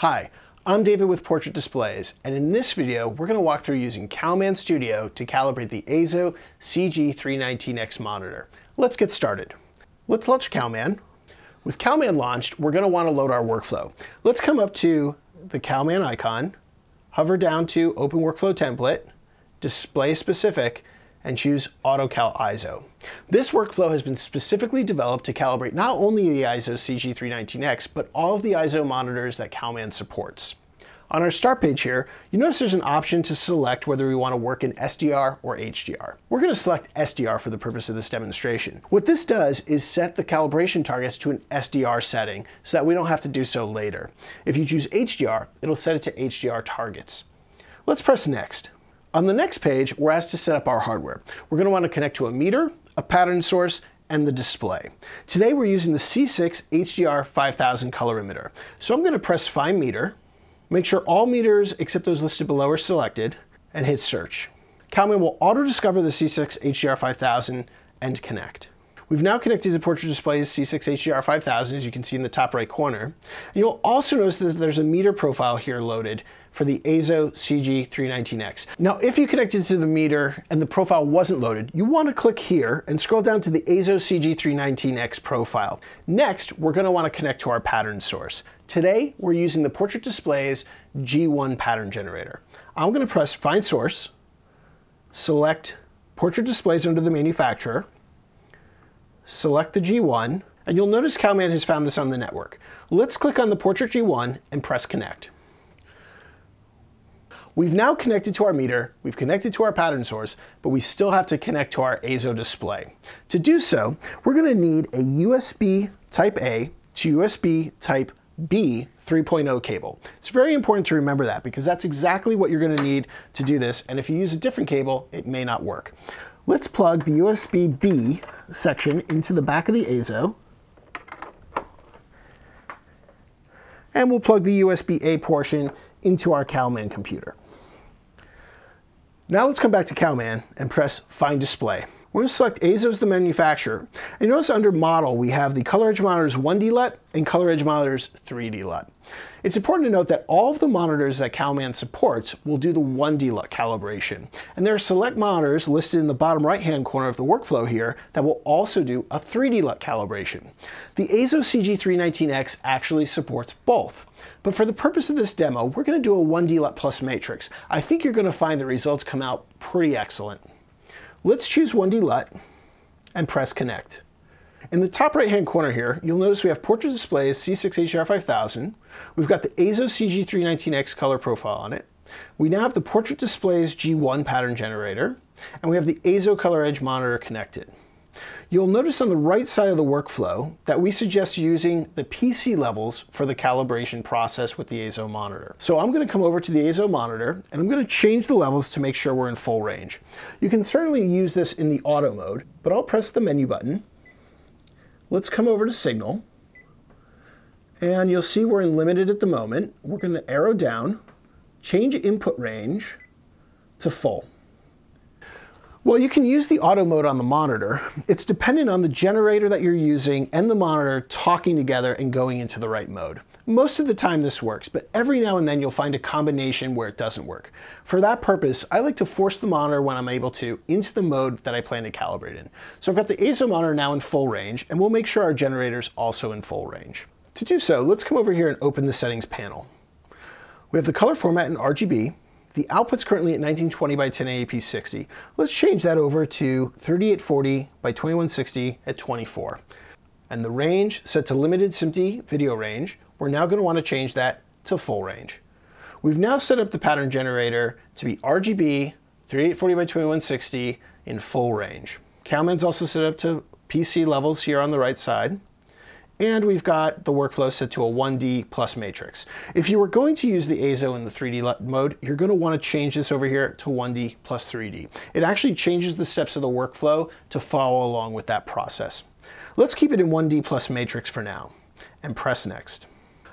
Hi, I'm David with Portrait Displays, and in this video we're going to walk through using Calman Studio to calibrate the EIZO CG319X monitor. Let's get started. Let's launch Calman. With Calman launched, we're going to want to load our workflow. Let's come up to the Calman icon, hover down to Open Workflow Template, Display Specific, and choose AutoCal EIZO. This workflow has been specifically developed to calibrate not only the EIZO CG319X, but all of the EIZO monitors that Calman supports. On our start page here, you notice there's an option to select whether we want to work in SDR or HDR. We're going to select SDR for the purpose of this demonstration. What this does is set the calibration targets to an SDR setting so that we don't have to do so later. If you choose HDR, it'll set it to HDR targets. Let's press Next. On the next page, we're asked to set up our hardware. We're going to want to connect to a meter, a pattern source, and the display. Today we're using the C6 HDR 5000 colorimeter. So I'm going to press Find Meter, make sure all meters except those listed below are selected, and hit Search. Calman will auto-discover the C6 HDR 5000 and connect. We've now connected to Portrait Display's C6 HDR 5000, as you can see in the top right corner. And you'll also notice that there's a meter profile here loaded for the EIZO CG319X. Now, if you connected to the meter and the profile wasn't loaded, you want to click here and scroll down to the EIZO CG319X profile. Next, we're going to want to connect to our pattern source. Today, we're using the Portrait Display's G1 pattern generator. I'm going to press Find Source, select Portrait Displays under the manufacturer, select the G1, and you'll notice Calman has found this on the network. Let's click on the Portrait G1 and press Connect. We've now connected to our meter, we've connected to our pattern source, but we still have to connect to our EIZO display. To do so, we're going to need a USB Type A to USB Type B 3.0 cable. It's very important to remember that because that's exactly what you're going to need to do this, and if you use a different cable, it may not work. Let's plug the USB B section into the back of the EIZO, and we'll plug the USB A portion into our Calman computer. Now let's come back to Calman and press Find Display. We're going to select EIZO as the manufacturer. And notice under Model, we have the Color Edge Monitors 1D LUT and Color Edge Monitors 3D LUT. It's important to note that all of the monitors that Calman supports will do the 1D LUT calibration. And there are select monitors listed in the bottom right-hand corner of the workflow here that will also do a 3D LUT calibration. The EIZO CG319X actually supports both. But for the purpose of this demo, we're going to do a 1D LUT plus matrix. I think you're going to find the results come out pretty excellent. Let's choose 1D LUT and press Connect. In the top right-hand corner here, you'll notice we have Portrait Display's C6 HDR 5000. We've got the EIZO CG319X color profile on it. We now have the Portrait Display's G1 pattern generator, and we have the EIZO Color Edge monitor connected. You'll notice on the right side of the workflow that we suggest using the PC levels for the calibration process with the EIZO monitor. So I'm going to come over to the EIZO monitor and I'm going to change the levels to make sure we're in full range. You can certainly use this in the auto mode, but I'll press the menu button. Let's come over to Signal, and you'll see we're in limited at the moment. We're going to arrow down, change input range to full. Well, you can use the auto mode on the monitor. It's dependent on the generator that you're using and the monitor talking together and going into the right mode. Most of the time this works, but every now and then you'll find a combination where it doesn't work. For that purpose, I like to force the monitor when I'm able to into the mode that I plan to calibrate in. So I've got the EIZO monitor now in full range, and we'll make sure our generator's also in full range. To do so, let's come over here and open the settings panel. We have the color format in RGB. The output's currently at 1920 by 1080p 60. Let's change that over to 3840 by 2160 at 24. And the range set to limited SMPTE video range. We're now going to want to change that to full range. We've now set up the pattern generator to be RGB 3840 by 2160 in full range. Calman's also set up to PC levels here on the right side. And we've got the workflow set to a 1D plus matrix. If you were going to use the EIZO in the 3D LUT mode, you're going to want to change this over here to 1D plus 3D. It actually changes the steps of the workflow to follow along with that process. Let's keep it in 1D plus matrix for now and press Next.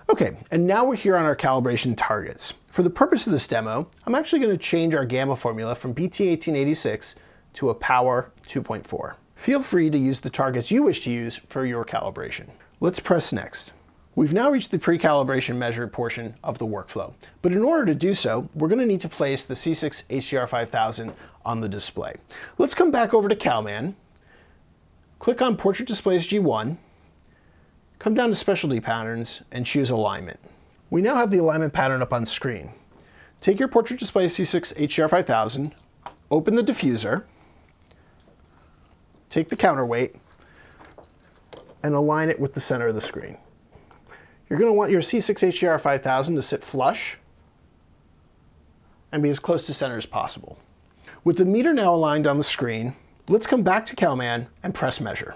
Okay, and now we're here on our calibration targets. For the purpose of this demo, I'm actually going to change our gamma formula from BT1886 to a Power 2.4. Feel free to use the targets you wish to use for your calibration. Let's press Next. We've now reached the pre-calibration measure portion of the workflow, but in order to do so, we're going to need to place the C6 HDR5000 on the display. Let's come back over to Calman, click on Portrait Displays G1, come down to Specialty Patterns, and choose Alignment. We now have the alignment pattern up on screen. Take your Portrait Display C6 HDR5000, open the diffuser, take the counterweight, and align it with the center of the screen. You're going to want your C6 HDR5000 to sit flush and be as close to center as possible. With the meter now aligned on the screen, let's come back to Calman and press measure.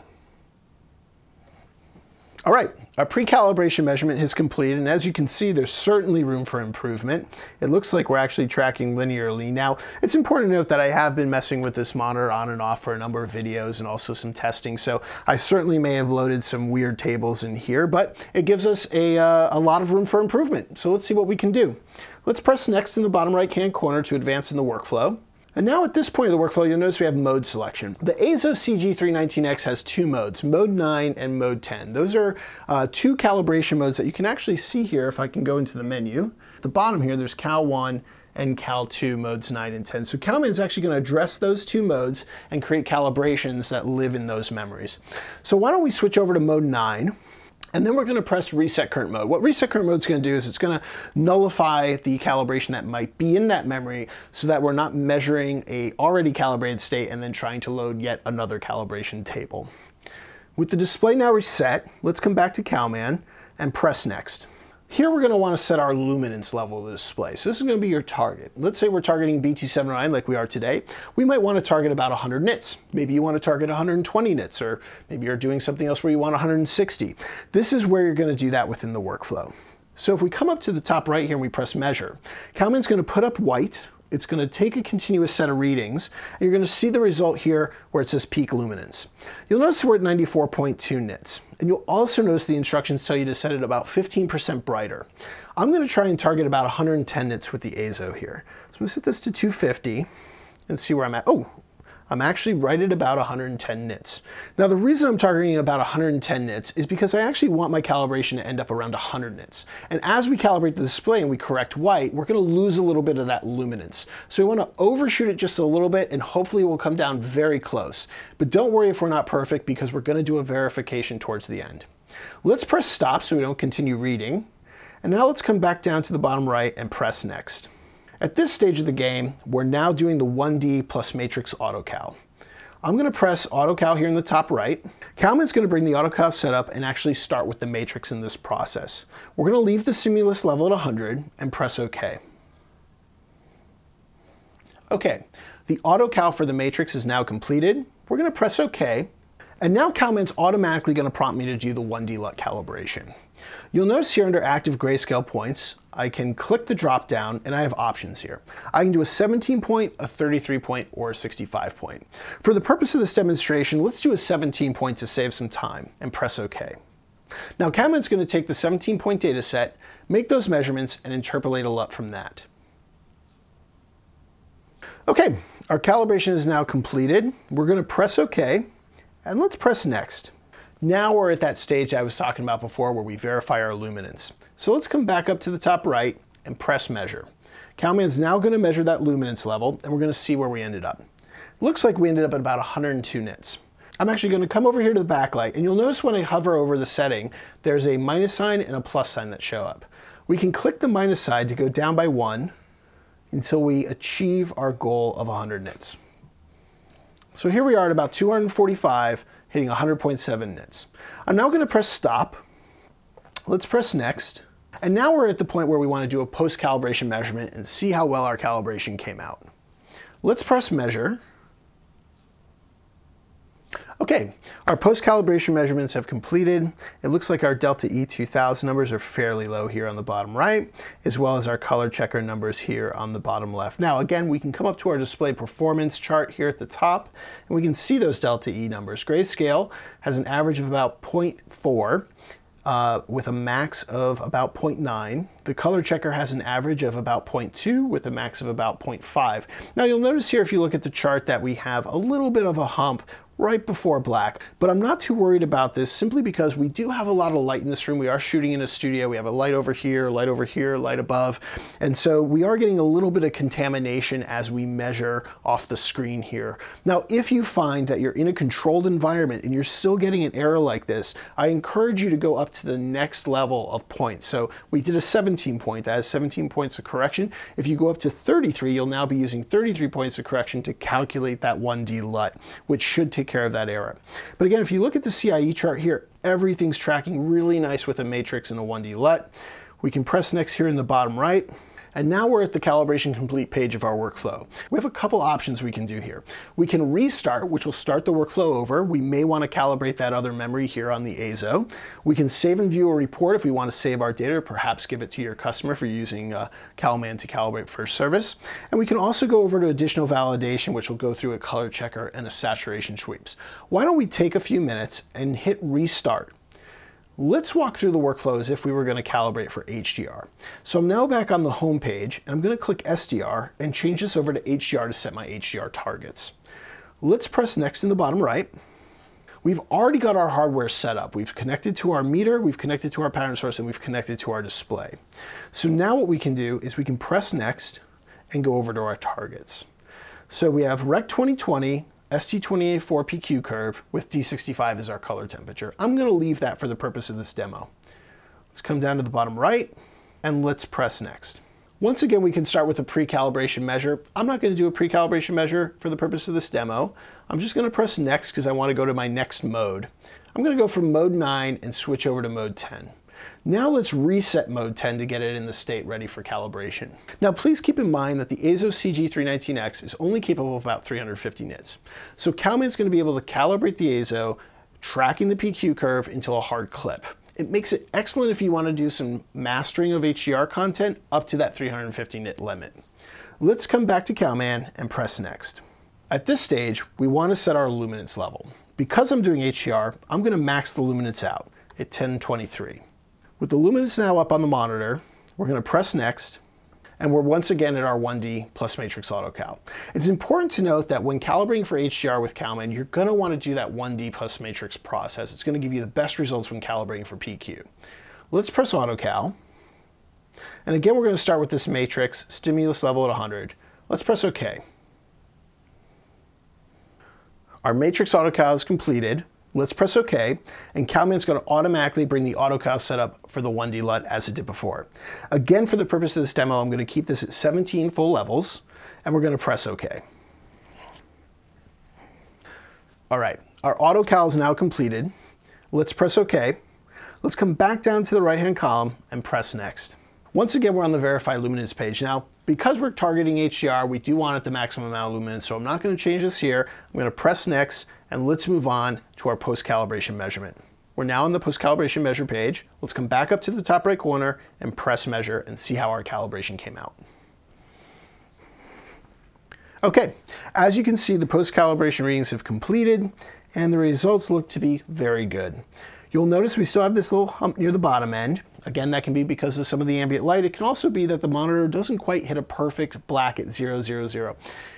All right, our pre-calibration measurement is complete, and as you can see, there's certainly room for improvement. It looks like we're actually tracking linearly. Now, it's important to note that I have been messing with this monitor on and off for a number of videos and also some testing, so I certainly may have loaded some weird tables in here, but it gives us a lot of room for improvement. So let's see what we can do. Let's press next in the bottom right-hand corner to advance in the workflow. And now at this point of the workflow, you'll notice we have mode selection. The EIZO CG319X has two modes, mode 9 and mode 10. Those are two calibration modes that you can actually see here if I can go into the menu. At the bottom here, there's Cal 1 and Cal 2 modes 9 and 10. So Calman is actually going to address those two modes and create calibrations that live in those memories. So why don't we switch over to mode 9? And then we're going to press reset current mode. What reset current mode is going to do is it's going to nullify the calibration that might be in that memory so that we're not measuring a already calibrated state and then trying to load yet another calibration table. With the display now reset, let's come back to Calman and press next. Here we're going to want to set our luminance level of the display. So this is going to be your target. Let's say we're targeting BT709 like we are today. We might want to target about 100 nits. Maybe you want to target 120 nits, or maybe you're doing something else where you want 160. This is where you're going to do that within the workflow. So if we come up to the top right here and we press measure, Calman's going to put up white. It's going to take a continuous set of readings, and you're going to see the result here where it says peak luminance. You'll notice we're at 94.2 nits, and you'll also notice the instructions tell you to set it about 15% brighter. I'm going to try and target about 110 nits with the EIZO here. So I'm going to set this to 250 and see where I'm at. Oh, I'm actually right at about 110 nits. Now the reason I'm targeting about 110 nits is because I actually want my calibration to end up around 100 nits. And as we calibrate the display and we correct white, we're going to lose a little bit of that luminance. So we want to overshoot it just a little bit, and hopefully we'll come down very close. But don't worry if we're not perfect, because we're going to do a verification towards the end. Let's press stop so we don't continue reading. And now let's come back down to the bottom right and press next. At this stage of the game, we're now doing the 1D plus matrix autocal. I'm going to press autocal here in the top right. Calman's going to bring the autocal setup and actually start with the matrix in this process. We're going to leave the stimulus level at 100 and press OK. Okay, the autocal for the matrix is now completed. We're going to press OK. And now Calman's automatically going to prompt me to do the 1D LUT calibration. You'll notice here under active grayscale points, I can click the drop down and I have options here. I can do a 17 point, a 33 point, or a 65 point. For the purpose of this demonstration, let's do a 17 point to save some time and press OK. Now Calman's going to take the 17 point data set, make those measurements, and interpolate a LUT from that. Okay, our calibration is now completed. We're going to press OK, and let's press next. Now we're at that stage I was talking about before where we verify our luminance. So let's come back up to the top right and press measure. Calman's now going to measure that luminance level, and we're going to see where we ended up. Looks like we ended up at about 102 nits. I'm actually going to come over here to the backlight, and you'll notice when I hover over the setting, there's a minus sign and a plus sign that show up. We can click the minus side to go down by 1 until we achieve our goal of 100 nits. So here we are at about 245, hitting 100.7 nits. I'm now going to press stop. Let's press next. And now we're at the point where we want to do a post-calibration measurement and see how well our calibration came out. Let's press measure. Okay, our post-calibration measurements have completed. It looks like our delta E 2000 numbers are fairly low here on the bottom right, as well as our color checker numbers here on the bottom left. Now again, we can come up to our display performance chart here at the top, and we can see those delta E numbers. Grayscale has an average of about 0.4. With a max of about 0.9. The color checker has an average of about 0.2 with a max of about 0.5. Now you'll notice here if you look at the chart that we have a little bit of a hump right before black. But I'm not too worried about this simply because we do have a lot of light in this room. We are shooting in a studio. We have a light over here, light over here, light above. And so we are getting a little bit of contamination as we measure off the screen here. Now, if you find that you're in a controlled environment and you're still getting an error like this, I encourage you to go up to the next level of points. So we did a 17 point, that has 17 points of correction. If you go up to 33, you'll now be using 33 points of correction to calculate that 1D LUT, which should take care of that error. But again, if you look at the CIE chart here, everything's tracking really nice with a matrix and a 1D LUT. We can press next here in the bottom right. And now we're at the calibration complete page of our workflow. We have a couple options we can do here. We can restart, which will start the workflow over. We may want to calibrate that other memory here on the EIZO. We can save and view a report if we want to save our data, or perhaps give it to your customer for using Calman to calibrate for service. And we can also go over to additional validation, which will go through a color checker and a saturation sweeps. Why don't we take a few minutes and hit restart? Let's walk through the workflow as if we were going to calibrate for HDR. So I'm now back on the home page, and I'm going to click SDR and change this over to HDR to set my HDR targets. Let's press next in the bottom right. We've already got our hardware set up. We've connected to our meter, we've connected to our pattern source, and we've connected to our display. So now what we can do is we can press next and go over to our targets. So we have Rec 2020, ST28 4PQ curve with D65 as our color temperature. I'm going to leave that for the purpose of this demo. Let's come down to the bottom right and let's press next. Once again, we can start with a pre-calibration measure. I'm not going to do a pre-calibration measure for the purpose of this demo. I'm just going to press next because I want to go to my next mode. I'm going to go from mode 9 and switch over to mode 10. Now let's reset mode 10 to get it in the state ready for calibration. Now please keep in mind that the EIZO CG319X is only capable of about 350 nits. So Calman is going to be able to calibrate the EIZO, tracking the PQ curve into a hard clip. It makes it excellent if you want to do some mastering of HDR content up to that 350 nit limit. Let's come back to Calman and press next. At this stage, we want to set our luminance level. Because I'm doing HDR, I'm going to max the luminance out at 1023. With the luminance now up on the monitor, we're going to press next, and we're once again at our 1D plus matrix autocal. It's important to note that when calibrating for HDR with Calman, you're going to want to do that 1D plus matrix process. It's going to give you the best results when calibrating for PQ. Let's press autocal. And again, we're going to start with this matrix, stimulus level at 100. Let's press OK. Our matrix autocal is completed. Let's press OK, and Calman's going to automatically bring the autocal setup for the 1D LUT as it did before. Again, for the purpose of this demo, I'm going to keep this at 17 full levels, and we're going to press OK. All right, our autocal is now completed. Let's press OK. Let's come back down to the right-hand column and press next. Once again, we're on the Verify Luminance page. Now, because we're targeting HDR, we do want it the maximum amount of luminance, so I'm not going to change this here. I'm going to press next, and let's move on to our post-calibration measurement. We're now on the post-calibration measure page. Let's come back up to the top right corner and press measure and see how our calibration came out. Okay, as you can see, the post-calibration readings have completed, and the results look to be very good. You'll notice we still have this little hump near the bottom end. Again, that can be because of some of the ambient light. It can also be that the monitor doesn't quite hit a perfect black at 000.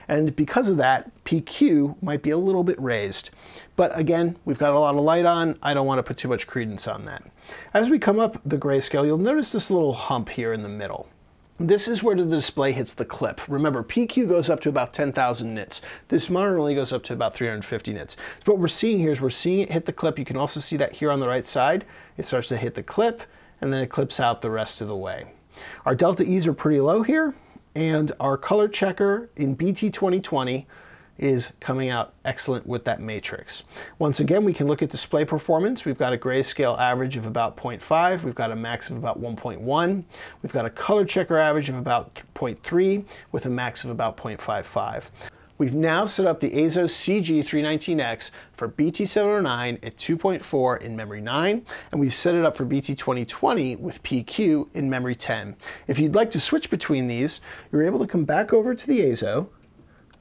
And because of that, PQ might be a little bit raised. But again, we've got a lot of light on. I don't want to put too much credence on that. As we come up the grayscale, you'll notice this little hump here in the middle. This is where the display hits the clip. Remember, PQ goes up to about 10,000 nits. This monitor only goes up to about 350 nits. So what we're seeing here is we're seeing it hit the clip. You can also see that here on the right side. It starts to hit the clip, and then it clips out the rest of the way. Our delta E's are pretty low here, and our color checker in BT 2020 is coming out excellent with that matrix. Once again, we can look at display performance. We've got a grayscale average of about 0.5. We've got a max of about 1.1. We've got a color checker average of about 0.3 with a max of about 0.55. We've now set up the EIZO CG319X for BT709 at 2.4 in memory 9, and we've set it up for BT 2020 with PQ in memory 10. If you'd like to switch between these, you're able to come back over to the EIZO,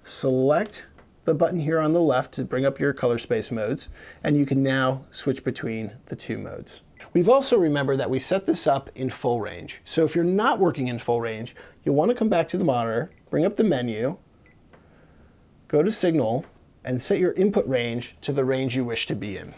select the button here on the left to bring up your color space modes, and you can now switch between the two modes. We've also remembered that we set this up in full range. So if you're not working in full range, you'll want to come back to the monitor, bring up the menu, go to Signal, and set your input range to the range you wish to be in.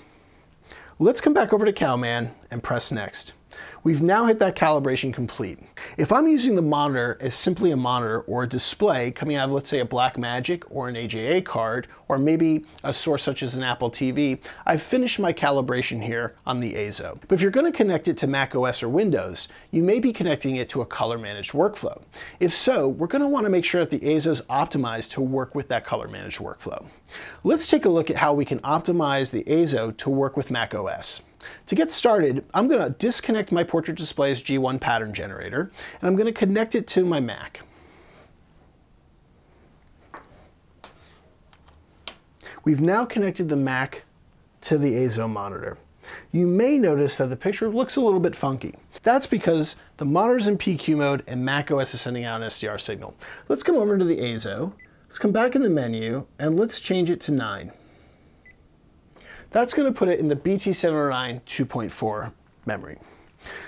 Let's come back over to Calman and press next. We've now hit that calibration complete. If I'm using the monitor as simply a monitor or a display coming out of, let's say, a Blackmagic or an AJA card, or maybe a source such as an Apple TV, I've finished my calibration here on the EIZO. But if you're going to connect it to Mac OS or Windows, you may be connecting it to a color managed workflow. If so, we're going to want to make sure that the EIZO is optimized to work with that color managed workflow. Let's take a look at how we can optimize the EIZO to work with Mac OS. To get started, I'm going to disconnect my Portrait Display's G1 pattern generator, and I'm going to connect it to my Mac. We've now connected the Mac to the EIZO monitor. You may notice that the picture looks a little bit funky. That's because the monitor's in PQ mode and Mac OS is sending out an SDR signal. Let's come over to the EIZO, let's come back in the menu, and let's change it to 9. That's going to put it in the BT709 2.4 memory.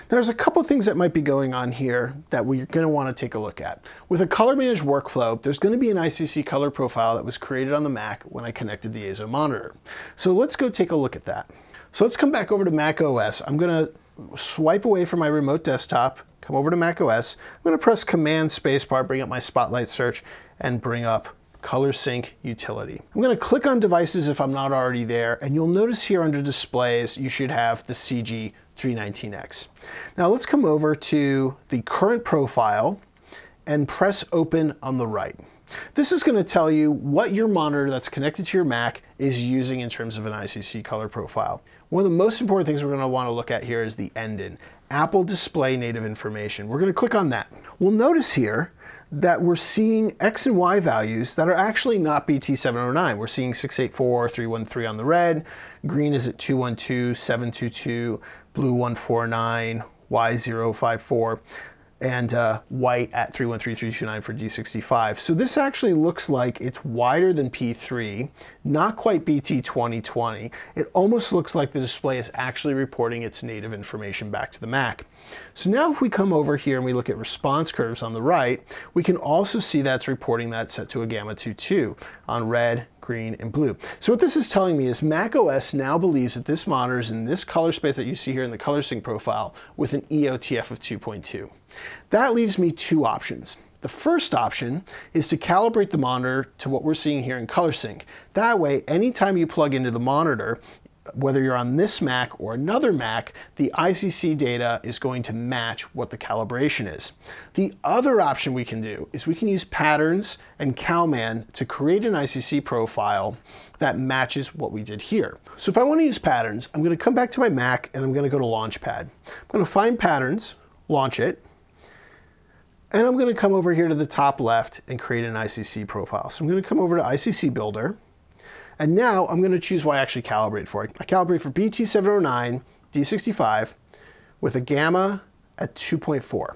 There's a couple things that might be going on here that we're going to want to take a look at. With a color managed workflow, there's going to be an ICC color profile that was created on the Mac when I connected the EIZO monitor. So let's go take a look at that. So let's come back over to Mac OS. I'm going to swipe away from my remote desktop, come over to Mac OS. I'm going to press Command Spacebar, bring up my Spotlight search, and bring up Color Sync Utility. I'm going to click on Devices if I'm not already there, and you'll notice here under Displays, you should have the CG319X. Now let's come over to the current profile and press Open on the right. This is going to tell you what your monitor that's connected to your Mac is using in terms of an ICC color profile. One of the most important things we're going to want to look at here is the endin, Apple Display Native Information. We're going to click on that. We'll notice here that we're seeing X and Y values that are actually not BT709. We're seeing 684, 313 on the red, green is at 212, 722, blue 149, Y054, and white at 313329 for D65. So this actually looks like it's wider than P3, not quite BT2020. It almost looks like the display is actually reporting its native information back to the Mac. So now if we come over here and we look at response curves on the right, we can also see that's reporting that set to a gamma 2.2 on red, green, and blue. So what this is telling me is Mac OS now believes that this monitor is in this color space that you see here in the color sync profile with an EOTF of 2.2. That leaves me two options. The first option is to calibrate the monitor to what we're seeing here in color sync. That way, anytime you plug into the monitor, whether you're on this Mac or another Mac, the ICC data is going to match what the calibration is. The other option we can do is we can use patterns and Calman to create an ICC profile that matches what we did here. So if I want to use patterns, I'm going to come back to my Mac and I'm going to go to Launchpad. I'm going to find patterns, launch it, and I'm going to come over here to the top left and create an ICC profile. So I'm going to come over to ICC Builder. And now I'm going to choose what I actually calibrate for. I calibrate for BT709 D65 with a gamma at 2.4.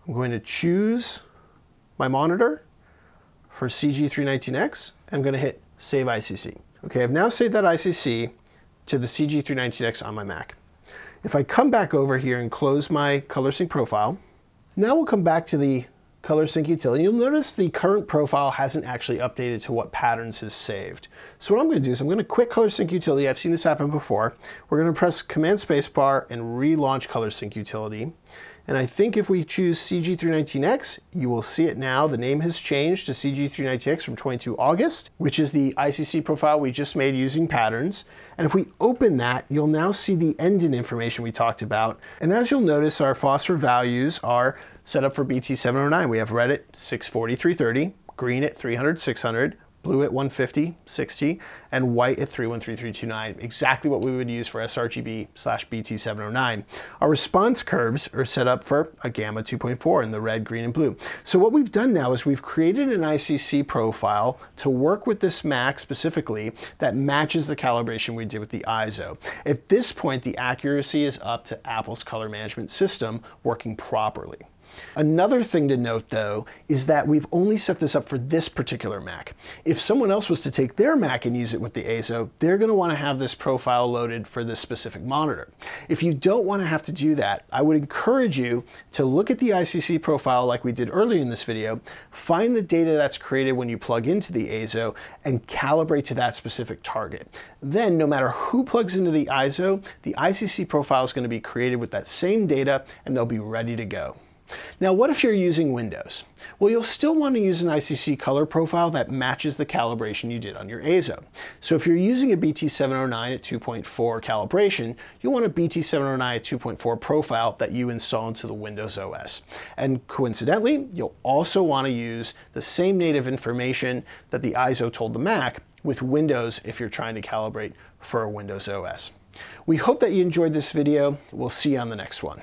I'm going to choose my monitor for CG319X. I'm going to hit Save ICC. Okay, I've now saved that ICC to the CG319X on my Mac. If I come back over here and close my color sync profile, now we'll come back to the color sync utility. You'll notice the current profile hasn't actually updated to what patterns is saved. So what I'm going to do is I'm going to quit color sync utility. I've seen this happen before. We're going to press Command Spacebar and relaunch color sync utility. And I think if we choose CG319X, you will see it now. The name has changed to CG319X from 22 August, which is the ICC profile we just made using patterns. And if we open that, you'll now see the endin information we talked about. And as you'll notice, our phosphor values are set up for BT709. We have red at 640, 330, green at 300, 600, blue at 150, 60, and white at 313329, exactly what we would use for sRGB/BT709. Our response curves are set up for a gamma 2.4 in the red, green, and blue. So what we've done now is we've created an ICC profile to work with this Mac specifically that matches the calibration we did with the EIZO. At this point, the accuracy is up to Apple's color management system working properly. Another thing to note though is that we've only set this up for this particular Mac. If someone else was to take their Mac and use it with the EIZO, they're going to want to have this profile loaded for this specific monitor. If you don't want to have to do that, I would encourage you to look at the ICC profile like we did earlier in this video, find the data that's created when you plug into the EIZO, and calibrate to that specific target. Then no matter who plugs into the EIZO, the ICC profile is going to be created with that same data and they'll be ready to go. Now, what if you're using Windows? Well, you'll still want to use an ICC color profile that matches the calibration you did on your EIZO. So if you're using a BT709 at 2.4 calibration, you'll want a BT709 at 2.4 profile that you install into the Windows OS. And coincidentally, you'll also want to use the same native information that the EIZO told the Mac with Windows if you're trying to calibrate for a Windows OS. We hope that you enjoyed this video. We'll see you on the next one.